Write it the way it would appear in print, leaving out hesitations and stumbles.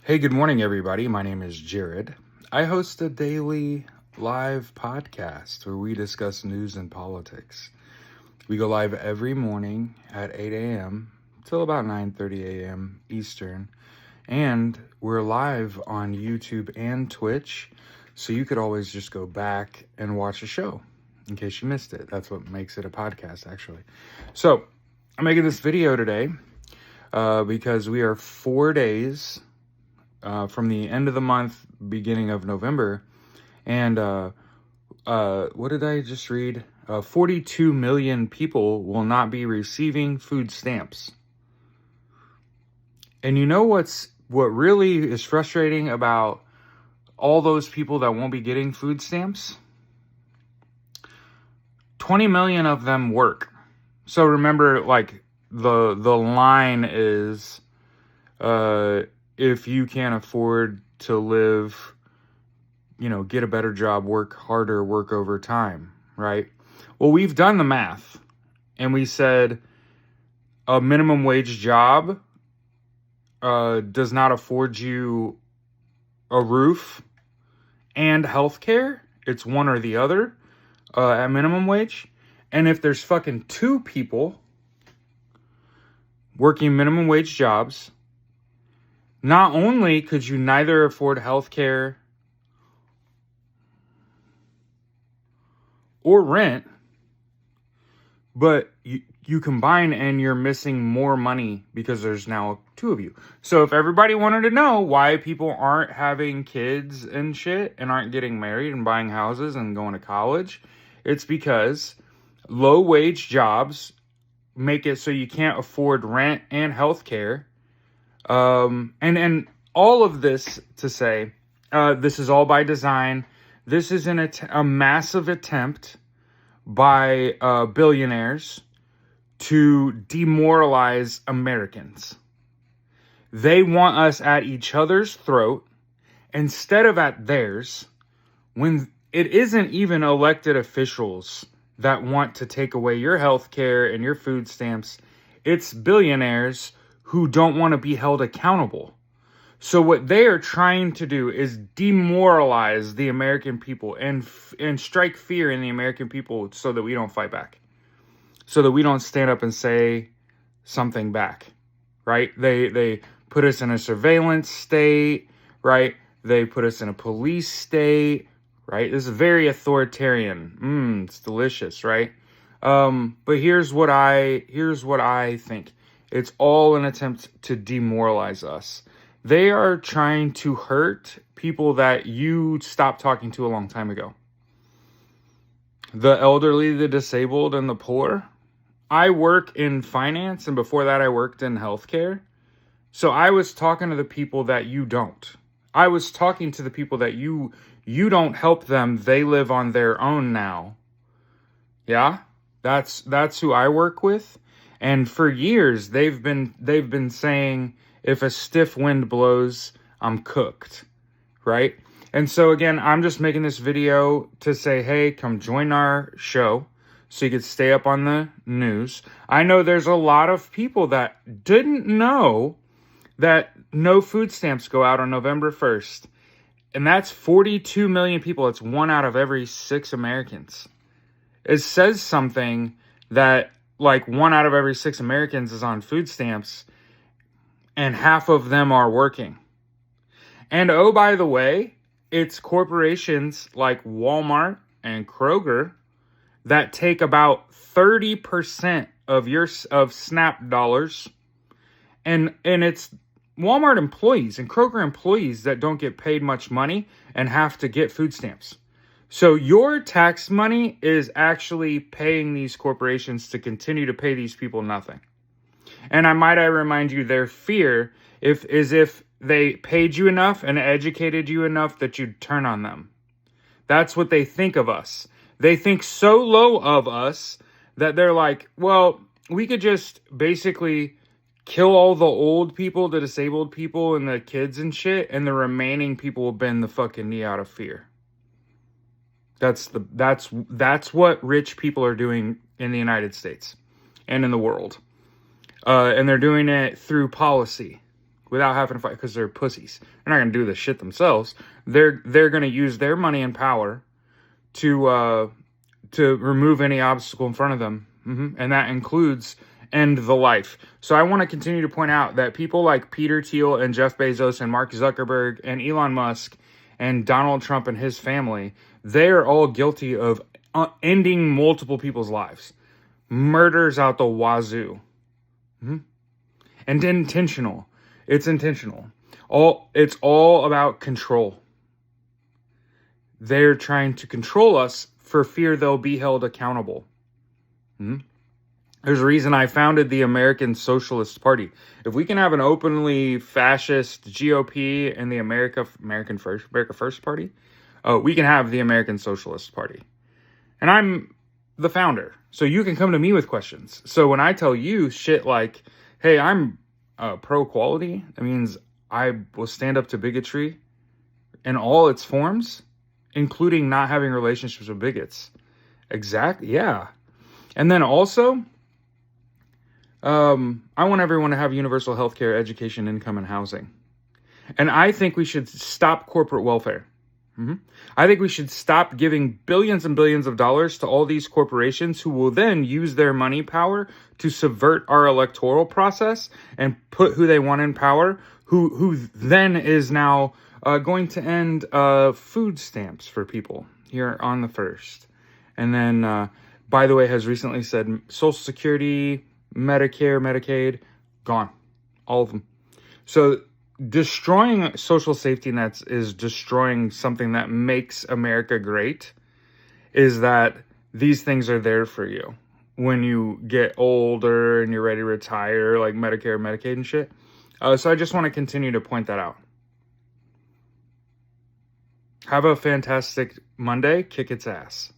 Hey, good morning, everybody. My name is Jared. I host a daily live podcast where we discuss news and politics. We go live every morning at 8 a.m. till about 9:30 a.m. Eastern. And we're live on YouTube and Twitch, so you could always just go back and watch the show in case you missed it. That's what makes it a podcast, actually. So, I'm making this video today because we are 4 days from the end of the month, beginning of November. And what did I just read? 42 million people will not be receiving food stamps. And you know what really is frustrating about all those people that won't be getting food stamps? 20 million of them work. So remember, like, the line is if you can't afford to live, get a better job, work harder, work overtime, right? Well, we've done the math, and we said a minimum wage job does not afford you a roof and health care. It's one or the other at minimum wage. And if there's fucking two people working minimum wage jobs, not only could you neither afford health care or rent, but you combine and you're missing more money because there's now two of you. So if everybody wanted to know why people aren't having kids and shit and aren't getting married and buying houses and going to college, it's because low wage jobs make it so you can't afford rent and health care. And all of this to say, this is all by design. This is a massive attempt by billionaires to demoralize Americans. They want us at each other's throat instead of at theirs, when it isn't even elected officials that want to take away your health care and your food stamps. It's billionaires who don't want to be held accountable. So what they are trying to do is demoralize the American people and strike fear in the American people so that we don't fight back. So that we don't stand up and say something back, right? They put us in a surveillance state, right? They put us in a police state, right? This is very authoritarian. It's delicious, right? But here's what I think. It's all an attempt to demoralize us. They are trying to hurt people that you stopped talking to a long time ago. The elderly, the disabled, and the poor. I work in finance, and before that I worked in healthcare. So I was talking to the people that you don't. I was talking to the people that you don't help them. They live on their own now. Yeah? That's who I work with. And for years they've been saying, if a stiff wind blows, I'm cooked, right? And so again, I'm just making this video to say, hey, come join our show so you could stay up on the news. I know there's a lot of people that didn't know that no food stamps go out on November 1st. And that's 42 million people. It's 1 out of every 6 Americans. It says something that like 1 out of every 6 Americans is on food stamps, and half of them are working. And oh, by the way, it's corporations like Wal-Mart and Kroger that take about 30% of SNAP dollars, and it's Walmart employees and Kroger employees that don't get paid much money and have to get food stamps. So your tax money is actually paying these corporations to continue to pay these people nothing. And I remind you, their fear is if they paid you enough and educated you enough that you'd turn on them. That's what they think of us. They think so low of us that they're like, well, we could just basically kill all the old people, the disabled people, and the kids and shit, and the remaining people will bend the fucking knee out of fear. That's what rich people are doing in the United States and in the world. And they're doing it through policy, without having to fight because they're pussies. They're not going to do this shit themselves. They're going to use their money and power to remove any obstacle in front of them. And that includes end the life. So I want to continue to point out that people like Peter Thiel and Jeff Bezos and Mark Zuckerberg and Elon Musk and Donald Trump and his family, they're all guilty of ending multiple people's lives. Murders out the wazoo. And intentional. It's intentional. It's all about control. They're trying to control us for fear they'll be held accountable. There's a reason I founded the American Socialist Party. If we can have an openly fascist GOP and the America First Party, we can have the American Socialist Party. And I'm the founder. So you can come to me with questions. So when I tell you shit like, hey, I'm pro-equality, that means I will stand up to bigotry in all its forms, including not having relationships with bigots. Exactly, yeah. And then also, I want everyone to have universal health care, education, income, and housing. And I think we should stop corporate welfare. I think we should stop giving billions and billions of dollars to all these corporations who will then use their money power to subvert our electoral process and put who they want in power, who then is now going to end food stamps for people here on the 1st. And then, by the way, has recently said Social Security, Medicare, Medicaid, gone. All of them. So destroying social safety nets is destroying something that makes America great, is that these things are there for you when you get older and you're ready to retire, like Medicare, Medicaid and shit. So I just want to continue to point that out. Have a fantastic Monday. Kick its ass.